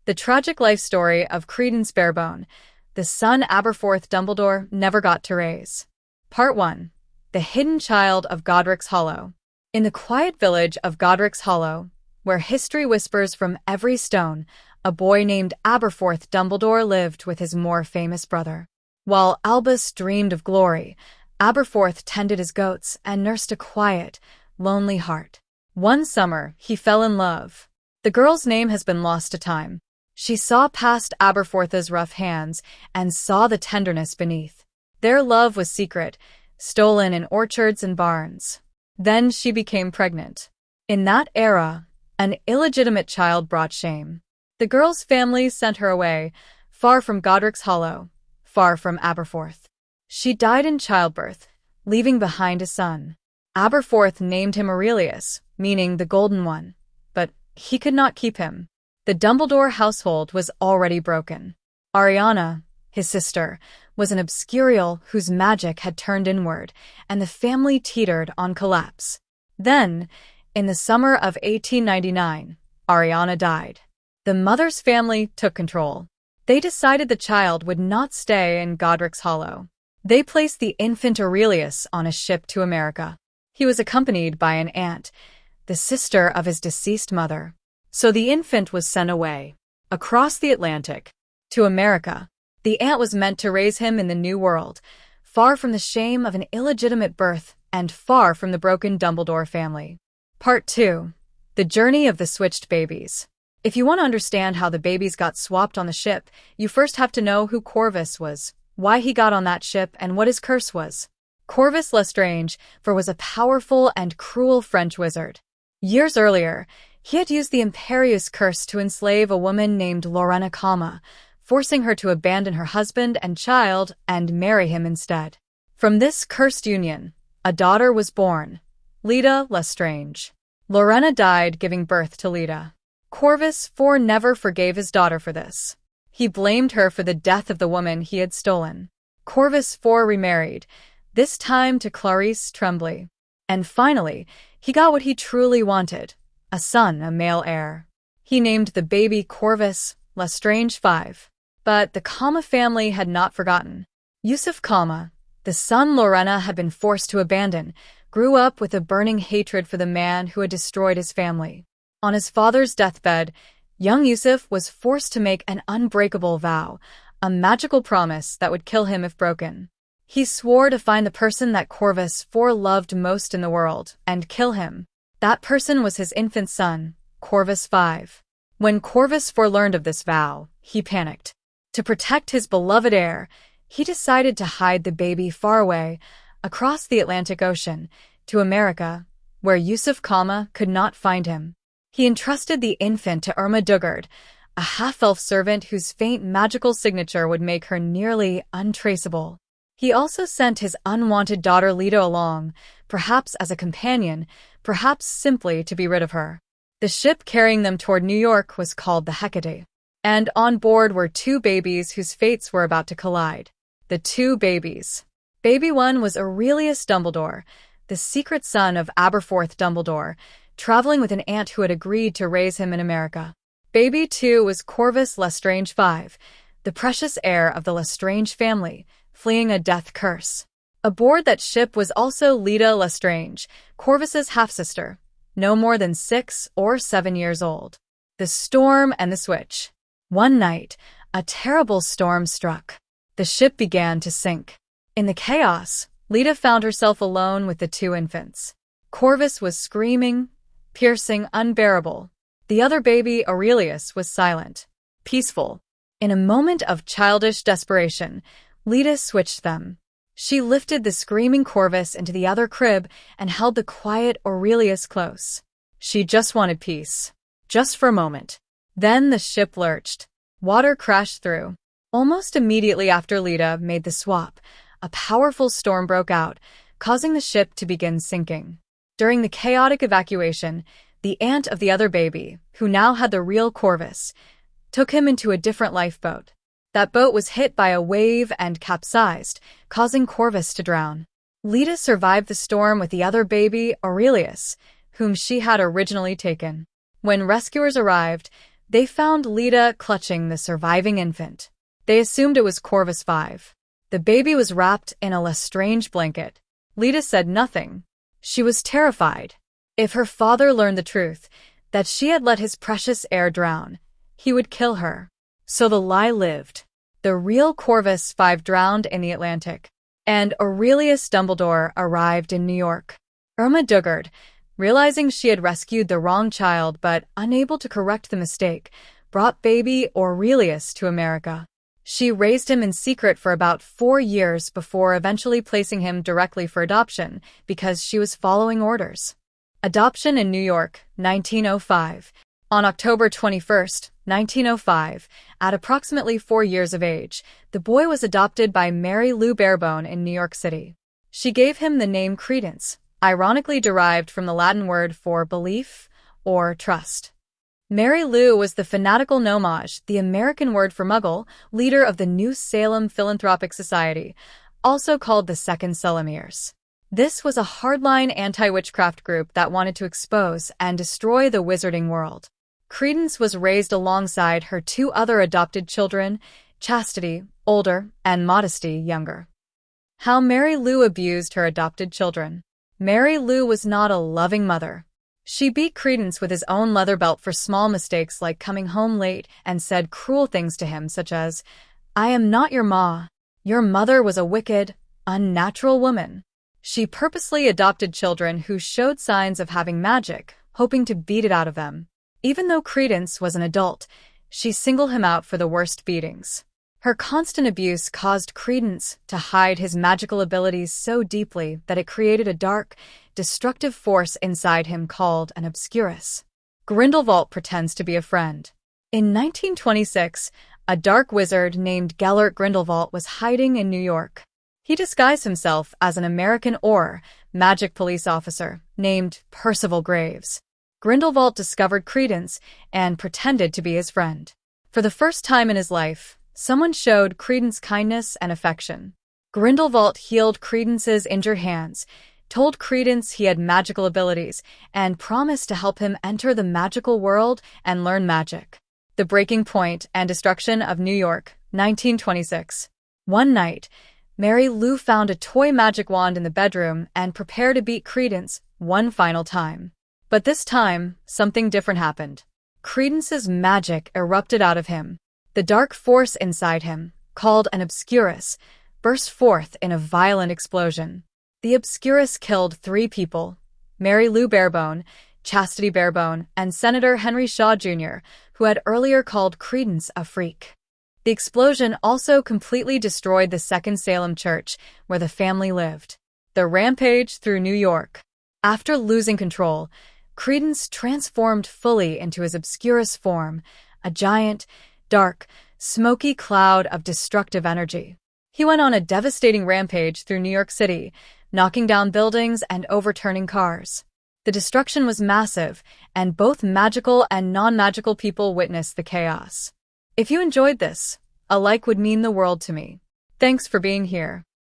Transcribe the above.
The tragic life story of Credence Barebone, the son Aberforth Dumbledore never got to raise. Part 1. The Hidden Child of Godric's Hollow. In the quiet village of Godric's Hollow, where history whispers from every stone, a boy named Aberforth Dumbledore lived with his more famous brother. While Albus dreamed of glory, Aberforth tended his goats and nursed a quiet, lonely heart. One summer, he fell in love. The girl's name has been lost to time. She saw past Aberforth's rough hands and saw the tenderness beneath. Their love was secret, stolen in orchards and barns. Then she became pregnant. In that era, an illegitimate child brought shame. The girl's family sent her away, far from Godric's Hollow, far from Aberforth. She died in childbirth, leaving behind a son. Aberforth named him Aurelius, meaning the Golden One, but he could not keep him. The Dumbledore household was already broken. Ariana, his sister, was an obscurial whose magic had turned inward, and the family teetered on collapse. Then, in the summer of 1899, Ariana died. The mother's family took control. They decided the child would not stay in Godric's Hollow. They placed the infant Aurelius on a ship to America. He was accompanied by an aunt, the sister of his deceased mother. So the infant was sent away, across the Atlantic, to America. The aunt was meant to raise him in the New World, far from the shame of an illegitimate birth and far from the broken Dumbledore family. Part 2. The Journey of the Switched Babies. If you want to understand how the babies got swapped on the ship, you first have to know who Corvus was, why he got on that ship, and what his curse was. Corvus Lestrange was a powerful and cruel French wizard. Years earlier, he had used the Imperious Curse to enslave a woman named Lorena Calma, forcing her to abandon her husband and child and marry him instead. From this cursed union, a daughter was born, Leda Lestrange. Lorena died giving birth to Leda. Corvus never forgave his daughter for this. He blamed her for the death of the woman he had stolen. Corvus remarried, this time to Clarice Tremblay. And finally, he got what he truly wanted, a son, a male heir. He named the baby Corvus Lestrange 5. But the Calma family had not forgotten. Yusuf Calma, the son Lorena had been forced to abandon, grew up with a burning hatred for the man who had destroyed his family. On his father's deathbed, young Yusuf was forced to make an unbreakable vow, a magical promise that would kill him if broken. He swore to find the person that Corvus loved most in the world and kill him. That person was his infant son, Corvus 5. When Corvus learned of this vow, he panicked. To protect his beloved heir, he decided to hide the baby far away, across the Atlantic Ocean, to America, where Yusuf Calma could not find him. He entrusted the infant to Irma Dugard, a half-elf servant whose faint magical signature would make her nearly untraceable. He also sent his unwanted daughter Leda along, perhaps as a companion, perhaps simply to be rid of her. The ship carrying them toward New York was called the Hecate, and on board were two babies whose fates were about to collide. The two babies. Baby 1 was Aurelius Dumbledore, the secret son of Aberforth Dumbledore, traveling with an aunt who had agreed to raise him in America. Baby 2 was Corvus Lestrange 5, the precious heir of the Lestrange family, fleeing a death curse. Aboard that ship was also Leda Lestrange, Corvus's half-sister, no more than 6 or 7 years old. The storm and the switch. One night, a terrible storm struck. The ship began to sink. In the chaos, Leda found herself alone with the two infants. Corvus was screaming, piercing, unbearable. The other baby, Aurelius, was silent, peaceful. In a moment of childish desperation, Leda switched them. She lifted the screaming Corvus into the other crib and held the quiet Aurelius close. She just wanted peace. Just for a moment. Then the ship lurched. Water crashed through. Almost immediately after Leda made the swap, a powerful storm broke out, causing the ship to begin sinking. During the chaotic evacuation, the aunt of the other baby, who now had the real Corvus, took him into a different lifeboat. That boat was hit by a wave and capsized, causing Corvus to drown. Leda survived the storm with the other baby, Aurelius, whom she had originally taken. When rescuers arrived, They found Lita clutching the surviving infant. They assumed it was Corvus 5. The baby was wrapped in a Lestrange blanket. Lita said nothing. She was terrified. If her father learned the truth, that she had let his precious heir drown, he would kill her. So the lie lived. The real Corvus 5 drowned in the Atlantic, and Aurelius Dumbledore arrived in New York. Irma Dugard, realizing she had rescued the wrong child but unable to correct the mistake, brought baby Aurelius to America. She raised him in secret for about 4 years before eventually placing him directly for adoption because she was following orders. Adoption in New York, 1905. On October 21, 1905, at approximately 4 years of age, the boy was adopted by Mary Lou Barebone in New York City. She gave him the name Credence, ironically derived from the Latin word for belief or trust. Mary Lou was the fanatical nomage, the American word for Muggle, leader of the New Salem Philanthropic Society, also called the Second Selemeers. This was a hardline anti-witchcraft group that wanted to expose and destroy the wizarding world. Credence was raised alongside her 2 other adopted children, Chastity, older, and Modesty, younger. How Mary Lou abused her adopted children. Mary Lou was not a loving mother. She beat Credence with his own leather belt for small mistakes like coming home late and said cruel things to him such as, "I am not your ma. Your mother was a wicked, unnatural woman." She purposely adopted children who showed signs of having magic, hoping to beat it out of them. Even though Credence was an adult, she singled him out for the worst beatings. Her constant abuse caused Credence to hide his magical abilities so deeply that it created a dark, destructive force inside him called an Obscurus. Grindelwald pretends to be a friend. In 1926, a dark wizard named Gellert Grindelwald was hiding in New York. He disguised himself as an American magic police officer named Percival Graves. Grindelwald discovered Credence and pretended to be his friend. For the first time in his life, someone showed Credence kindness and affection. Grindelwald healed Credence's injured hands, told Credence he had magical abilities, and promised to help him enter the magical world and learn magic. The Breaking Point and Destruction of New York, 1926. One night, Mary Lou found a toy magic wand in the bedroom and prepared to beat Credence one final time. But this time, something different happened. Credence's magic erupted out of him. The dark force inside him, called an Obscurus, burst forth in a violent explosion. The Obscurus killed 3 people: Mary Lou Barebone, Chastity Barebone, and Senator Henry Shaw Jr., who had earlier called Credence a freak. The explosion also completely destroyed the Second Salem Church, where the family lived. The rampage through New York. After losing control, Credence transformed fully into his Obscurus form, a giant, dark, smoky cloud of destructive energy. He went on a devastating rampage through New York City, knocking down buildings and overturning cars. The destruction was massive, and both magical and non-magical people witnessed the chaos. If you enjoyed this, a like would mean the world to me. Thanks for being here.